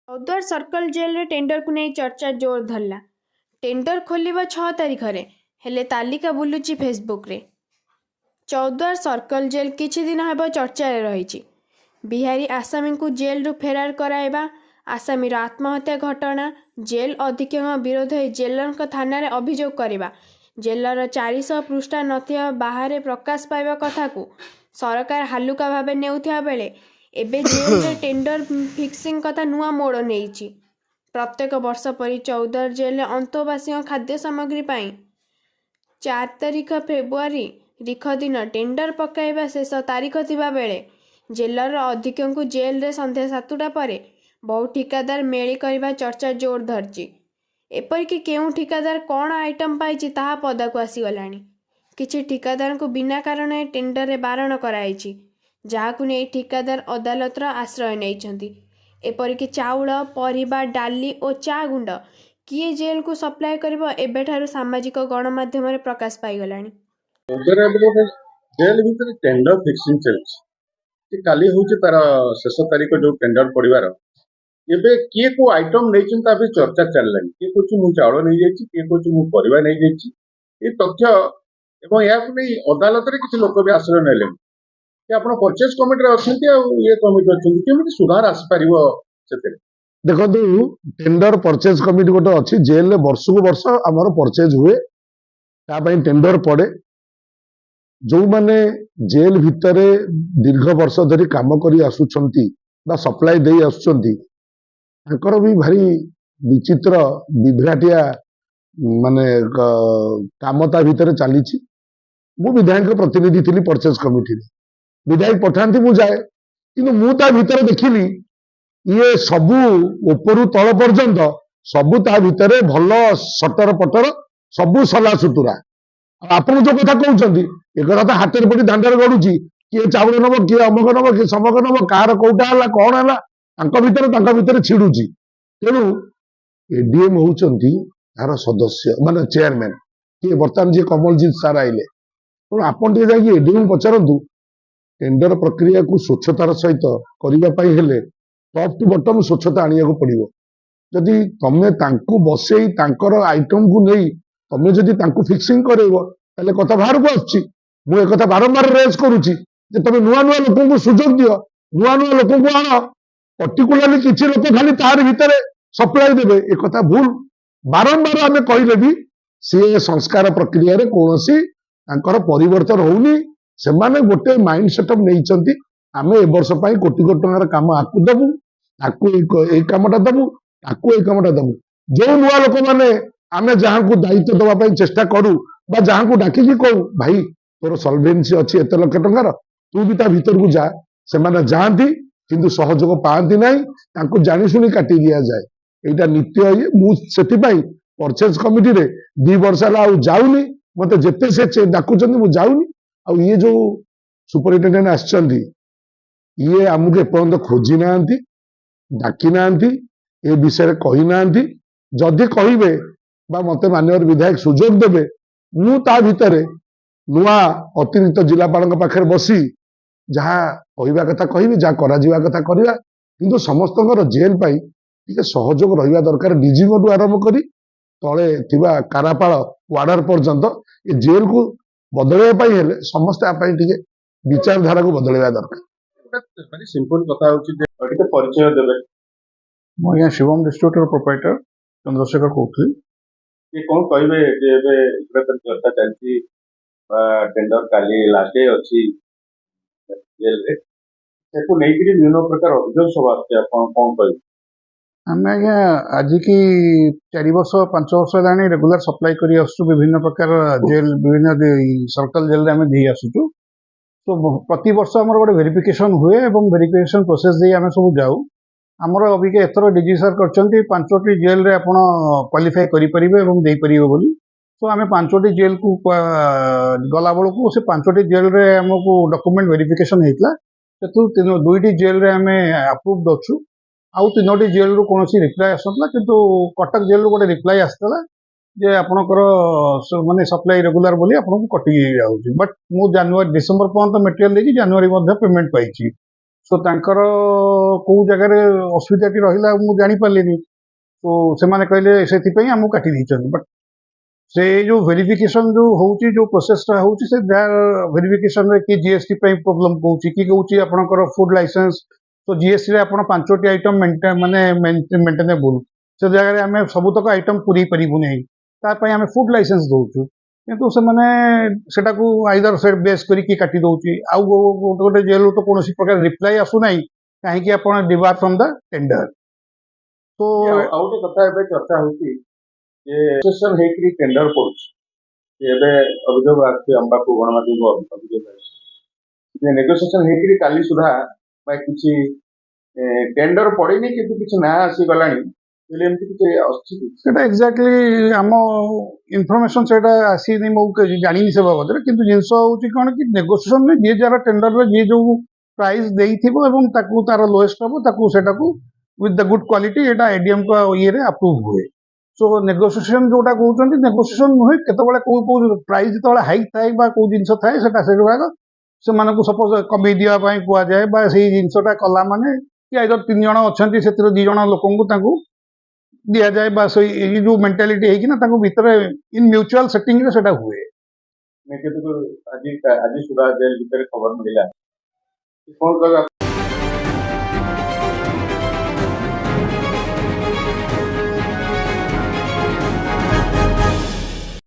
Choudwar circle jail रे tender को नहीं चर्चा जोर धरला। टेंडर खोलिबा 6 तारीख रे हेले तालिका बुलुची फेसबुक रे। चौद्वार सर्कल जेल किछि दिन हेब चर्चा रे रहिछि। बिहारी आसामी को जेल रु फेरार कराइबा, आसामी आत्महत्या घटना, जेल अधीक्षक विरोध जेलर थाना रे अभियोग करवा, जेलर 400 पृष्ठा नथिया बाहर प्रकाश पाइबा कथा को सरकार हालुका भावे नेउथिया बेले एबे जेल रे टेंडर फिक्सिंग कथा नुआ मोड़ नहीं। प्रत्येक वर्ष परी 14 जेल अंतवासी खाद्य सामग्री पाई 4 तारीख फेब्रुआरी रिख दिन टेंडर पकाइबा शेष तारीख थिबा बेले जेलर अधीक्षक को जेल रे संध्या 7टा पर बहु ठिकादार मेली करने चर्चा जोर धरची। एपरिक केउं ठिकादार कौन आइटम पाई ताहा पदाकू आसीगलानी। किछि ठिकादार को बिना कारण टेंडर रे बारण कराई, जहाकू नहीं ठिकादार अदालतर आश्रय नहीं। एपरिक चाउल, परिबा, डाली और चा गुंड किए जेल को सप्लाय करिबो एबेठारु सामाजिक गणमाध्यम रे प्रकाश पाइगलानी। जेल भीतर टेंडर फिक्सिंग चलछि। काली होछि तार शेष तारीख जो टेंडर पड़िबार एबे किए को आइटम नहीं चर्चा चललानी। किए कहछि मु चाउल नहीं जाइछि, किए कहछि मु परिबा नहीं जाइछि। ए तथ्य एवं या नहीं अदालत रे किछि लोक भी आश्रय नेले कि आपण परचेज कमिटी रे अछंती आ ये कमिटी अछंती केमिति सुधार आसी परिबो सेते। देखो टेंडर परचेज कमिटी गोटे अच्छी जेल वर्ष को वर्ष आमर परचेज हुए टेंडर पड़े। जो माने जेल भितर दीर्घ वर्ष धरी काम करी आसुछंती बा सप्लाई दे आसुछंती तांकर भी भारी विचित्र विभ्राटिया माने कामता भितर चली। मु विधायक प्रतिनिधि थी परचेज कमिटी रे, विधायक पठाती मु जाए कि मु ता भितर देखिली ये सबू उपरु तल पर्यंत सबू ता भितर भल सटर पटर सबू सला सुतुरा। आप जो कथा कहते एक तो हाथ में पड़ी दांडर गड़ुची किए चाउल नब किए अमक नब किए समक नब कार कौटा है कौन है भितर छिड़ुची। तेणु एडीएम होती तार सदस्य माने चेयरमैन किए बर्तमान जी कमलजीत सार आइले। तेणु आपन जाकि एडीएम पचारतु टेंडर प्रक्रिया को स्वच्छतार सहित करने टॉप टू बॉटम स्वच्छता आनिया को पड़िबो। जदि तमे तांकु बसई तांकर आइटम को नहीं तमे जदि तांकु फिक्सिंग करेबो ताले कथा बाहर को आछि। मु एक कथा बारंबार रेज करूची जे तमे नुआ नुआ लोकन को सुजोग दियो, नुआ नुआ लोकन को आनो, पर्टिकुलरली किछि लोक खाली तार भितर सप्लाई देबे ए कथा भूल। बारंबार आमे कहिले भी से संस्कार प्रक्रिया रे कोनोसी तांकर परिवर्तन होउनी। सेमाने गोटे माइंड सेटअप नैचंती आमे ए वर्ष पई कोटी कोटी टंकार काम आकु दबु, ताकू ए कामटा दबु, ताकू ए कामटा दबु। जो नुआ लोक माने आमे जहां को दायित्व दवा पई चेष्टा करू बा जहां को डाकी की कहू भाई तोर सॉल्वेंसी अछि एते लाख टंकार तू भी ता भीतर को जा, से माने जानती किंतु सहयोग पाती नहीं, तांको जानि सुनी काटी दिया जाए। एटा नित्य ये मु सेति पई परचेज कमिटी रे 2 वर्ष ला आ जाउनी, मते जेते से डाकुचंदी मु जाउनी। आ ये जो सुपरिटेंडेंट आछंती ये आमुके पर्यंत खोजी नांती, डाकी नांती, ए विषय कही नांती। जदि कहिबे बा मते माननीय विधायक सुजोग देबे मु ता भितरे नुआ अतिरिक्त जिलापाल पाखे बसी जहाँ कहवा कथा कहि जहाँ करा कथा करवा। किंतु समस्त जेल पाई टिके सहयोग रहिबा दरकार। डीजींग आरंभ करी तले थिबा कारापाल वार्डर पर्यंत ये जेल को बदलैया पाई हेले समस्त आपई टिके विचारधारा को बदलैया दरकार। सिंपल कथा होची जे टिके परिचय देबे। मु या शिवम डिस्ट्रीब्यूटर प्रोप्राइटर चंद्रशेखर कहथि। ये कौन कहबे जे एबे इकरा तर चर्चा चलती टेंडर काली लास्ट डे अछि जेल रे सेको नै कि न्यून प्रकार अभियोग सभा से आपण कोन कहबे। आमे आज की 4 वर्ष 5 वर्ष लानी रेगुलर सप्लाई करी आसु विभिन्न प्रकार जेल विभिन्न सर्कल जेल रे आमे दी आसु। तो प्रति वर्ष हमर गोटे वेरिफिकेशन हुए एवं वेरिफिकेशन प्रोसेस दे आमे सब जाऊ। हमर अबिके एथरो डीजी सर करचंती 5टी जेल रे आपण क्वालिफाई करि परिबे एवं देई परिबे बोली। तो आमे 5टी जेल को गला बळ को से 5टी जेल रे हमको डॉक्यूमेंट वेरिफिकेशन हेतला। सेतु 2टी जेल रे आमे अप्रूव्ड अछु। आउ 3टी जेल रो कोनोसी रिप्लाई आसतला, किंतु कटक जेल रो गोटे रिप्लाई आसतला जे आपणकर माने सप्लाई रेगुलर बोली आपन को कटि जाउची। बट मु जनवरी डिसेंबर पर्यंत मटेरियल लेकी जनवरी मध्ये पेमेंट पाइची। सो तांकर କୋଉ ଜାଗାରେ ଅସୁବିଧାଟି ରହିଲା ମୁଁ ଜାଣିପାରିଲିନି। ତ ସେମାନେ କହିଲେ ସେଥିପାଇଁ ଆମକୁ କାଟି ଦେଇଛନ୍ତି। ବଟ୍ ସେ ଯୋଉ ଭେରିଫିକେସନ ଯୋଉ ହଉଛି, ଯୋଉ ପ୍ରୋସେସଟା ହଉଛି, ସେ ଭେରିଫିକେସନରେ କି ଜିଏସଟି ପାଇଁ ପ୍ରୋବ୍ଲେମ କହୁଛି, କି କହୁଛି ଆପଣଙ୍କର ଫୁଡ୍ ଲାଇସେନ୍ସ। ତ ଜିଏସଟି ରେ ଆପଣ 5ଟି ଆଇଟମ ମାନେ ମେଣ୍ଟେନେବୁଲ, ସେ ଜାଗାରେ ଆମେ ସବୁତକ ଆଇଟମ ପୁରେଇ ପାରିବୁ ନାହିଁ, ତା ପାଇଁ ଆମେ ଫୁଡ୍ ଲାଇସେନ୍ସ ଦଉଛୁ। କିନ୍ତୁ ସେମାନେ ସେଟାକୁ ଆଇଦର ସେ ବେସ୍ କରିକି କାଟି ଦଉଛି। ଆଉ ଗୋଟେ ଗୋଟେ ଜେଲରୁ ତ କୌଣସି ପ୍ରକାର ରିପ୍ଲାଏ ଆସୁନାହିଁ, କାହିଁକି ଆପଣ ଡିବାର ଫ୍ରମ୍ ଦ ଟେଣ୍ଡର। ତ ଆଉ ଗୋଟେ କଥା ଏବେ ଚର୍ଚ୍ଚା ହଉଛି ଯେ ସେସନ ହେଇକିରି ଟେଣ୍ଡର ପଡୁଛି। ଏବେ ଅଭିଯୋଗ ଆସୁଛି ଆମ ପାଖକୁ, ଗଣମାଧ୍ୟମ ଅଭିଯୋଗ ଆସୁଛି ଯେ ନେଗୋସିଏସନ ହେଇକିରି କାଲି ସୁଦ୍ଧା ବା କିଛି ଟେଣ୍ଡର ପଡିନି କିନ୍ତୁ କିଛି ନାଁ ଆସିଗଲାଣି, ହେଲେ ଏମିତି କିଛି ଆସୁଛି କି? ସେଟା ଏକ୍ଜାକ୍ଟଲି ଆମ ଇନଫର୍ମେସନ ସେଟା ଆସିନି, ମୁଁ ଜାଣିନି ସେ ବାବଦରେ। କିନ୍ତୁ ଜିନିଷ ହଉଛି କଣ କି, ନେଗୋସିଏସନରେ ଯିଏ ଯାହାର ଟେଣ୍ଡରରେ ଯିଏ ଯୋଉ ପ୍ରାଇସ୍ ଦେଇଥିବ ଏବଂ ତାକୁ ତାର ଲୋଏଷ୍ଟ ହବ, ତାକୁ ସେଟାକୁ ୱିଥ୍ ଦ ଗୁଡ୍ କ୍ୱାଲିଟି ଏଟା ଏଡିଏମଙ୍କ ଇଏରେ ଆପ୍ରୁଭ ହୁଏ। ସୋ ନେଗୋସିଏସନ ଯୋଉଟା କହୁଛନ୍ତି, ନେଗୋସିଏସନ ନୁହେଁ। କେତେବେଳେ କୋଉ କୋଉ ପ୍ରାଇସ୍ ଯେତେବେଳେ ହାଇକ୍ ଥାଏ ବା କୋଉ ଜିନିଷ ଥାଏ, ସେଟା ସେ ଭାଗ ସେମାନଙ୍କୁ ସପୋଜ କମେଇ ଦେବା ପାଇଁ କୁହାଯାଏ, ବା ସେଇ ଜିନିଷଟା କଲା ମାନେ କି ଆଇଦର 3 ଜଣ ଅଛନ୍ତି, ସେଥିରୁ 2 ଜଣ ଲୋକଙ୍କୁ ତାଙ୍କୁ ଦିଆଯାଏ, ବା ସେଇ ଏଇ ଯୋଉ ମେଣ୍ଟାଲିଟି ହେଇକିନା ତାଙ୍କ ଭିତରେ ଇନ୍ ମ୍ୟୁଚୁଆଲ ସେଟିଂରେ ସେଟା ହୁଏ। କିନ୍ତୁ ଆଜି ସୁଦ୍ଧା ଜେଲ ଭିତରେ ଖବର ମିଳିଲା କଣ କହିବା